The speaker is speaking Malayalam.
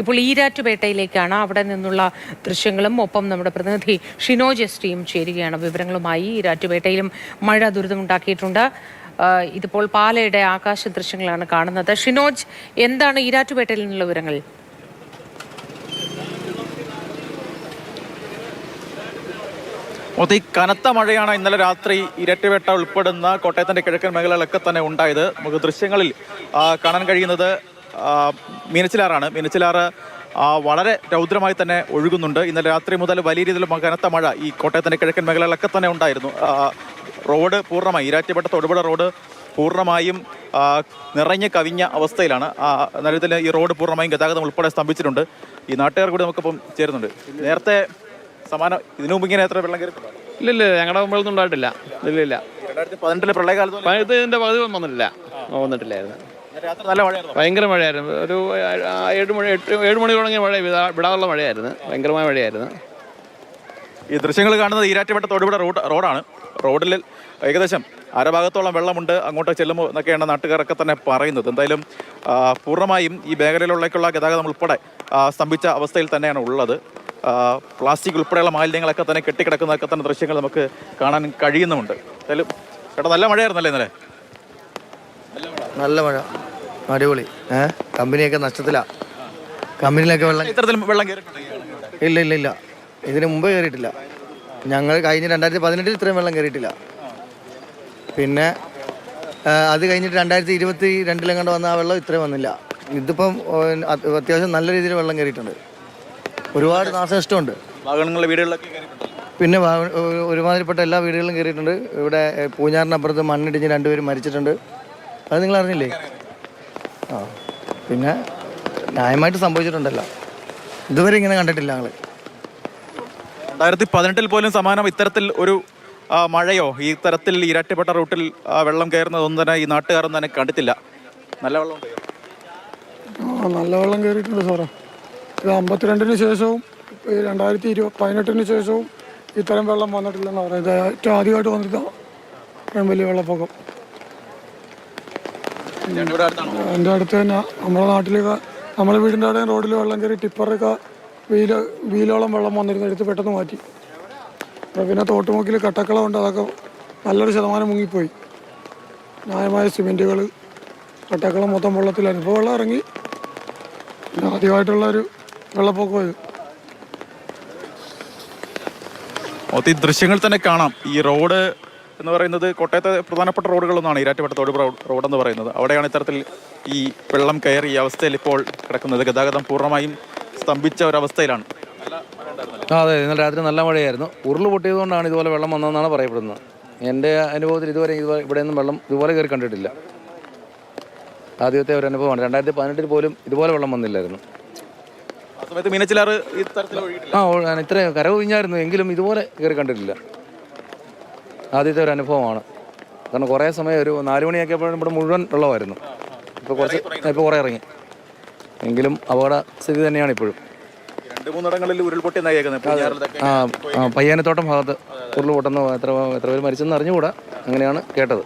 ഇപ്പോൾ ഈരാറ്റുപേട്ടയിലേക്കാണ്. അവിടെ നിന്നുള്ള ദൃശ്യങ്ങളും ഒപ്പം നമ്മുടെ പ്രതിനിധി ഷിനോജ് എസ്റ്റിയും ചേരുകയാണ് വിവരങ്ങളുമായി. ഈരാറ്റുപേട്ടയിലും മഴ ദുരിതമുണ്ടാക്കിയിട്ടുണ്ട്. ഇതിപ്പോൾ പാലയുടെ ആകാശ ദൃശ്യങ്ങളാണ് കാണുന്നത്. ഷിനോജ്, എന്താണ് ഈരാറ്റുപേട്ടയിൽ നിന്നുള്ള വിവരങ്ങൾ? കനത്ത മഴയാണ് ഇന്നലെ രാത്രി ഇരട്ടുപേട്ട ഉൾപ്പെടുന്ന കോട്ടയത്തിന്റെ കിഴക്കൻ മേഖലകളൊക്കെ തന്നെ ഉണ്ടായത്. നമുക്ക് ദൃശ്യങ്ങളിൽ കാണാൻ കഴിയുന്നത് മീനച്ചിലാറാണ്. മീനച്ചിലാറ് വളരെ രൗദ്രമായി തന്നെ ഒഴുകുന്നുണ്ട്. ഇന്നലെ രാത്രി മുതൽ വലിയ രീതിയിൽ കനത്ത മഴ ഈ കോട്ടയത്തിന്റെ കിഴക്കൻ മേഖലകളൊക്കെ തന്നെ ഉണ്ടായിരുന്നു. റോഡ് പൂർണ്ണമായി ഈരാറ്റുപേട്ട തൊടുപുഴ റോഡ് പൂർണ്ണമായും നിറഞ്ഞ് കവിഞ്ഞ അവസ്ഥയിലാണ്. നിലവിൽ ഈ റോഡ് പൂർണ്ണമായും ഗതാഗതം ഉൾപ്പെടെ സ്തംഭിച്ചിട്ടുണ്ട്. ഈ നാട്ടുകാർ കൂടി നമുക്കിപ്പം ചേരുന്നുണ്ട്. നേരത്തെ സമാനം ഇതിനു മുമ്പ് ഇങ്ങനെ എത്ര വെള്ളം കയറിയിട്ടുണ്ട്? ഇല്ല, ഞങ്ങളുടെ മുമ്പിലൊന്നും ഉണ്ടായിട്ടില്ല. ഇല്ല 2018 പ്രളയകാലത്ത് ഇതിന്റെ പകുതി വന്നിട്ടില്ലായിരുന്നു. നല്ല മഴയായിരുന്നു, ഭയങ്കര മഴയായിരുന്നു. ഒരു 7 മണി തുടങ്ങിയ മഴ, വിടാനുള്ള മഴയായിരുന്നു, ഭയങ്കരമായ മഴയായിരുന്നു. ഈ ദൃശ്യങ്ങൾ കാണുന്നത് ഈരാറ്റുപേട്ട തൊടുപുഴ റോഡാണ്. റോഡിൽ ഏകദേശം അരഭാഗത്തോളം വെള്ളമുണ്ട് അങ്ങോട്ട് ചെല്ലുമ്പോൾ എന്നൊക്കെയാണ് നാട്ടുകാരൊക്കെ തന്നെ പറയുന്നത്. എന്തായാലും പൂർണ്ണമായും ഈ മേഖലയിലുള്ളേക്കുള്ള ഗതാഗതം ഉൾപ്പെടെ സ്തംഭിച്ച അവസ്ഥയിൽ തന്നെയാണ് ഉള്ളത്. പ്ലാസ്റ്റിക് ഉൾപ്പെടെയുള്ള മാലിന്യങ്ങളൊക്കെ തന്നെ കെട്ടിക്കിടക്കുന്നതൊക്കെ തന്നെ ദൃശ്യങ്ങൾ നമുക്ക് കാണാൻ കഴിയുന്നുമുണ്ട്. എന്തായാലും ചേട്ടാ നല്ല മഴയായിരുന്നല്ലേ ഇന്നലെ? നല്ല മഴ, അടിപൊളി. കമ്പനിയൊക്കെ നഷ്ടത്തിലാ. കമ്പനിയിലൊക്കെ ഇത്തരത്തിൽ വെള്ളം കയറിയിട്ടുണ്ട്? ഇല്ല, ഇതിന് മുമ്പ് കയറിയിട്ടില്ല. ഞങ്ങൾ കഴിഞ്ഞ 2018 ഇത്രയും വെള്ളം കയറിയിട്ടില്ല. പിന്നെ അത് കഴിഞ്ഞിട്ട് 2022 വന്ന ആ വെള്ളം ഇത്രയും വന്നില്ല. ഇതിപ്പം അത്യാവശ്യം നല്ല രീതിയിൽ വെള്ളം കയറിയിട്ടുണ്ട്. ഒരുപാട് നാശനഷ്ടമുണ്ട്. പിന്നെ ഒരുമാതിരിപ്പെട്ട എല്ലാ വീടുകളിലും കയറിയിട്ടുണ്ട്. ഇവിടെ പൂഞ്ഞാറിനപ്പുറത്ത് മണ്ണിടിഞ്ഞ് 2 പേര് മരിച്ചിട്ടുണ്ട്. അത് നിങ്ങൾ അറിഞ്ഞില്ലേ? പിന്നെ ന്യായമായിട്ട് സംഭവിച്ചിട്ടുണ്ടല്ലോ. ഇതുവരെ ഇങ്ങനെ കണ്ടിട്ടില്ല ഞങ്ങൾ. 2018 പോലും സമാനം ഇത്തരത്തിൽ ഒരു മഴയോ ഈ തരത്തിൽ ഇരട്ടപ്പെട്ട റൂട്ടിൽ വെള്ളം കയറുന്നതൊന്നും തന്നെ ഈ നാട്ടുകാരൊന്നും തന്നെ കണ്ടിട്ടില്ല. നല്ല വെള്ളം നല്ല വെള്ളം കയറിയിട്ടുണ്ട് സാറേ. ഇത് 52-ന് ശേഷവും 2018-ന് ശേഷവും ഇത്തരം വെള്ളം വന്നിട്ടില്ലെന്ന് പറയുന്നത്. ഏറ്റവും ആദ്യമായിട്ട് വന്നിട്ട് വലിയ വെള്ളപ്പൊക്കം എൻ്റെ അടുത്ത് തന്നെ. നമ്മുടെ നാട്ടിലൊക്കെ നമ്മളെ വീടിൻ്റെ അവിടെ റോഡിൽ വെള്ളം കയറി ടിപ്പറൊക്കെ വീലോളം വെള്ളം വന്നിരുന്നെടുത്ത് പെട്ടെന്ന് മാറ്റി. പിന്നെ തോട്ടുമുക്കിൽ കട്ടക്കളം ഉണ്ട്, അതൊക്കെ നല്ലൊരു ശതമാനം മുങ്ങിപ്പോയി. ന്യായമായ സിമെൻറ്റുകൾ, കട്ടക്കളം മൊത്തം വെള്ളത്തിലായിരുന്നു. ഇപ്പോൾ വെള്ളം ഇറങ്ങി. ആദ്യമായിട്ടുള്ളൊരു വെള്ളപ്പൊക്കം ഇത്. ഈ ദൃശ്യങ്ങൾ തന്നെ കാണാം. ഈ റോഡ് എന്ന് പറയുന്നത് കോട്ടയത്തെ പ്രധാനപ്പെട്ട റോഡുകളൊന്നാണ് ഈരാറ്റുപേട്ട തൊടുപുഴ റോഡെന്ന് പറയുന്നത്. അവിടെയാണ് ഇത്തരത്തിൽ ഈ വെള്ളം കയറി ഈ അവസ്ഥയിൽ ഇപ്പോൾ കിടക്കുന്നത്. ഗതാഗതം പൂർണ്ണമായും സ്തംഭിച്ച ഒരവസ്ഥയിലാണ്. അതെ, ഇന്നലെ രാത്രി നല്ല മഴയായിരുന്നു. ഉരുൾ പൊട്ടിയതുകൊണ്ടാണ് ഇതുപോലെ വെള്ളം വന്നതെന്നാണ് പറയപ്പെടുന്നത്. എൻ്റെ അനുഭവത്തിൽ ഇതുവരെ ഇവിടെയൊന്നും വെള്ളം ഇതുപോലെ കയറി കണ്ടിട്ടില്ല. ആദ്യത്തെ ഒരു അനുഭവമാണ്. 2018 പോലും ഇതുപോലെ വെള്ളം വന്നില്ലായിരുന്നു. ഇത്രയും കരവിഞ്ഞായിരുന്നു, എങ്കിലും ഇതുപോലെ കയറി കണ്ടിട്ടില്ല. ആദ്യത്തെ ഒരു അനുഭവമാണ്. കാരണം കുറേ സമയം ഒരു 4 മണിയൊക്കെയപ്പോഴും ഇവിടെ മുഴുവൻ വെള്ളമായിരുന്നു. ഇപ്പോൾ കുറേ ഇറങ്ങി. എങ്കിലും അപകട സ്ഥിതി തന്നെയാണ് ഇപ്പോഴും. പയ്യാനത്തോട്ടം ഭാഗത്ത് ഉരുൾ പൊട്ടുന്ന എത്ര പേര് മരിച്ചെന്ന് അറിഞ്ഞുകൂടാ. അങ്ങനെയാണ് കേട്ടത്.